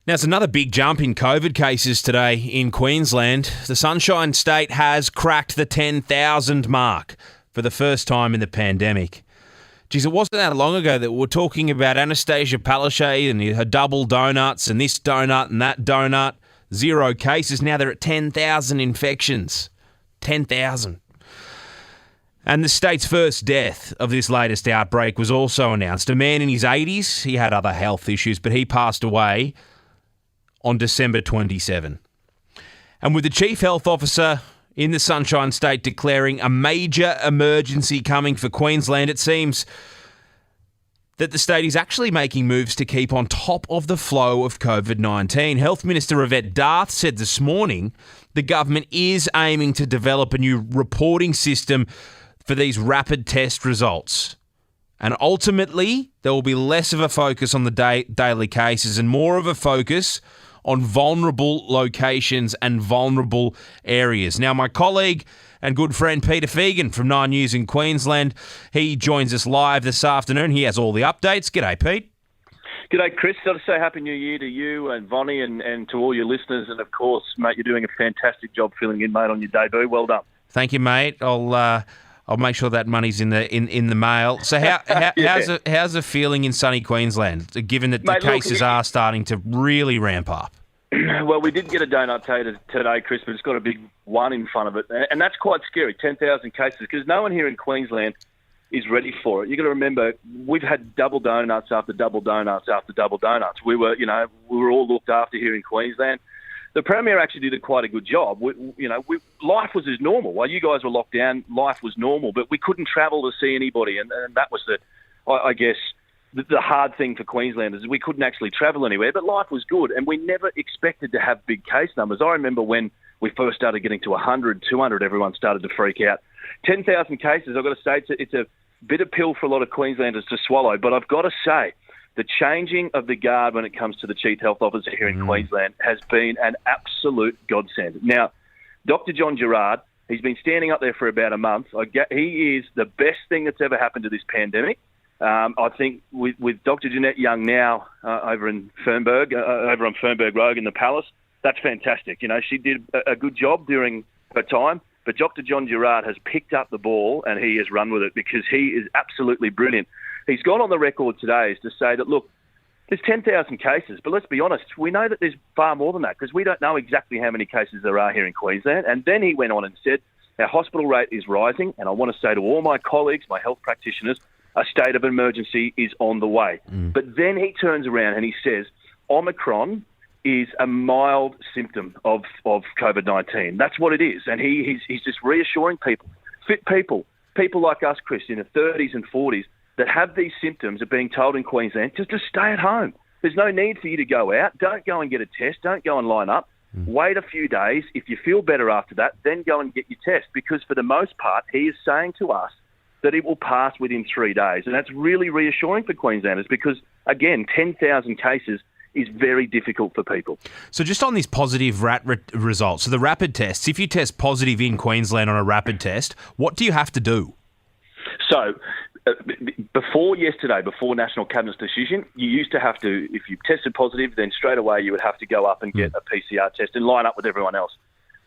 Now, it's another big jump in COVID cases today in Queensland. The Sunshine State has cracked the 10,000 mark for the first time in the pandemic. Geez, it wasn't that long ago that we were talking about Anastasia Palaszczuk and her double donuts and this donut and that donut. 0 cases. Now they're at 10,000 infections. 10,000. And the state's first death of this latest outbreak was also announced. A man in his 80s, he had other health issues, but he passed away on December 27. And with the Chief Health Officer in the Sunshine State declaring a major emergency coming for Queensland, it seems that the state is actually making moves to keep on top of the flow of COVID-19. Health Minister Yvette D'Arth said this morning the government is aiming to develop a new reporting system for these rapid test results. And ultimately, there will be less of a focus on the daily cases and more of a focus on vulnerable locations and vulnerable areas. Now, my colleague and good friend Peter Fegan from 9 News in Queensland, he joins us live this afternoon. He has all the updates. G'day, Pete. G'day, Chris. Got to say Happy New Year to you and Vonnie and to all your listeners. And, of course, mate, you're doing a fantastic job filling in, mate, on your debut. Well done. Thank you, mate. I'll make sure that money's in the mail. So how's it feeling in sunny Queensland, given that the cases are starting to really ramp up? Well, we did get a donut today, Chris, but it's got a big 1 in front of it. And that's quite scary, 10,000 cases, because no one here in Queensland is ready for it. You've got to remember, we've had double donuts after double donuts after double donuts. We were all looked after here in Queensland. The Premier actually did quite a good job. Life was as normal. While you guys were locked down, life was normal, but we couldn't travel to see anybody, and that was the hard thing for Queenslanders is we couldn't actually travel anywhere, but life was good, and we never expected to have big case numbers. I remember when we first started getting to 100, 200, everyone started to freak out. 10,000 cases, I've got to say, it's a bitter pill for a lot of Queenslanders to swallow, but I've got to say, the changing of the guard when it comes to the Chief Health Officer here in Queensland has been an absolute godsend. Now, Dr. John Gerrard, he's been standing up there for about a month. He is the best thing that's ever happened to this pandemic. I think with Dr. Jeanette Young now over on Fernberg Road in the Palace, that's fantastic. You know, she did a good job during her time, but Dr. John Gerrard has picked up the ball and he has run with it because he is absolutely brilliant. He's gone on the record today to say that, look, there's 10,000 cases, but let's be honest, we know that there's far more than that because we don't know exactly how many cases there are here in Queensland. And then he went on and said, our hospital rate is rising, and I want to say to all my colleagues, my health practitioners, a state of emergency is on the way. But then he turns around and he says, Omicron is a mild symptom of COVID-19. That's what it is. And he's just reassuring people, fit people like us, Chris, in the 30s and 40s, that have these symptoms are being told in Queensland just to stay at home. There's no need for you to go out. Don't go and get a test. Don't go and line up. Wait a few days. If you feel better after that, then go and get your test. Because for the most part, he is saying to us that it will pass within 3 days. And that's really reassuring for Queenslanders because, again, 10,000 cases is very difficult for people. So just on this positive result, so the rapid tests, if you test positive in Queensland on a rapid test, what do you have to do? So before yesterday, before National Cabinet's decision, you used to have to, if you tested positive, then straight away you would have to go up and get a PCR test and line up with everyone else.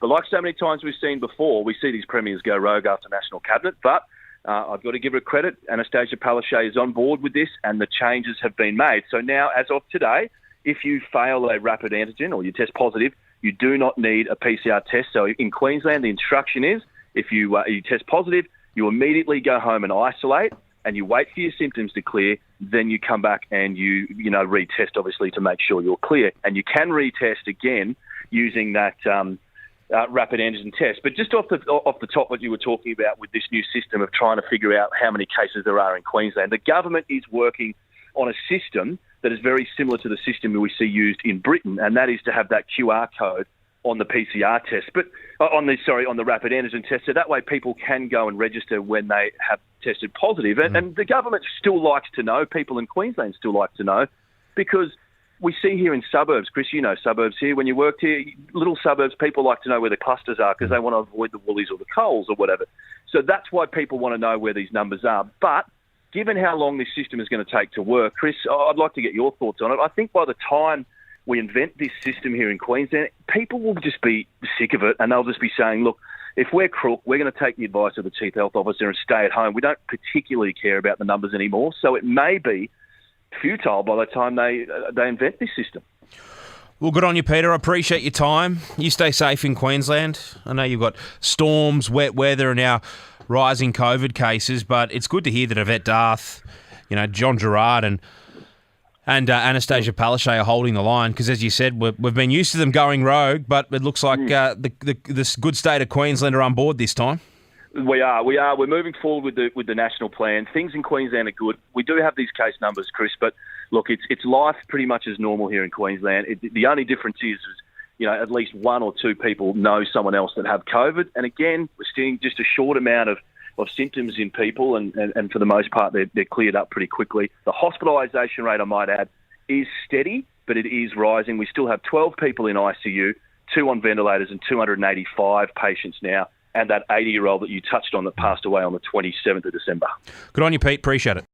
But like so many times we've seen before, we see these premiers go rogue after National Cabinet, but I've got to give her credit. Anastasia Palaszczuk is on board with this and the changes have been made. So now, as of today, if you fail a rapid antigen or you test positive, you do not need a PCR test. So in Queensland, the instruction is if you test positive, you immediately go home and isolate and you wait for your symptoms to clear, then you come back and you retest, obviously, to make sure you're clear. And you can retest again using that rapid antigen test. But just off the top, what you were talking about with this new system of trying to figure out how many cases there are in Queensland, the government is working on a system that is very similar to the system we see used in Britain, and that is to have that QR code on the PCR test, but on the rapid antigen test, so that way people can go and register when they have tested positive. And the government still likes to know, people in Queensland still like to know, because we see here in suburbs, Chris, you know suburbs here, when you worked here, little suburbs, people like to know where the clusters are because they want to avoid the Woolies or the Coles or whatever. So that's why people want to know where these numbers are. But given how long this system is going to take to work, Chris, I'd like to get your thoughts on it. I think by the time we invent this system here in Queensland, people will just be sick of it, and they'll just be saying, look, if we're crook, we're going to take the advice of the Chief Health Officer and stay at home. We don't particularly care about the numbers anymore, so it may be futile by the time they invent this system. Well, good on you, Peter. I appreciate your time. You stay safe in Queensland. I know you've got storms, wet weather, and now rising COVID cases, but it's good to hear that Yvette Darth, John Gerard and Anastasia Palaszczuk are holding the line because, as you said, we've been used to them going rogue, but it looks like the good state of Queensland are on board this time. We are. We're moving forward with the national plan. Things in Queensland are good. We do have these case numbers, Chris, but look, it's life pretty much as normal here in Queensland. The only difference is, at least one or two people know someone else that have COVID. And again, we're seeing just a short amount of symptoms in people, and for the most part, they're cleared up pretty quickly. The hospitalisation rate, I might add, is steady, but it is rising. We still have 12 people in ICU, 2 on ventilators, and 285 patients now, and that 80-year-old that you touched on that passed away on the 27th of December. Good on you, Pete. Appreciate it.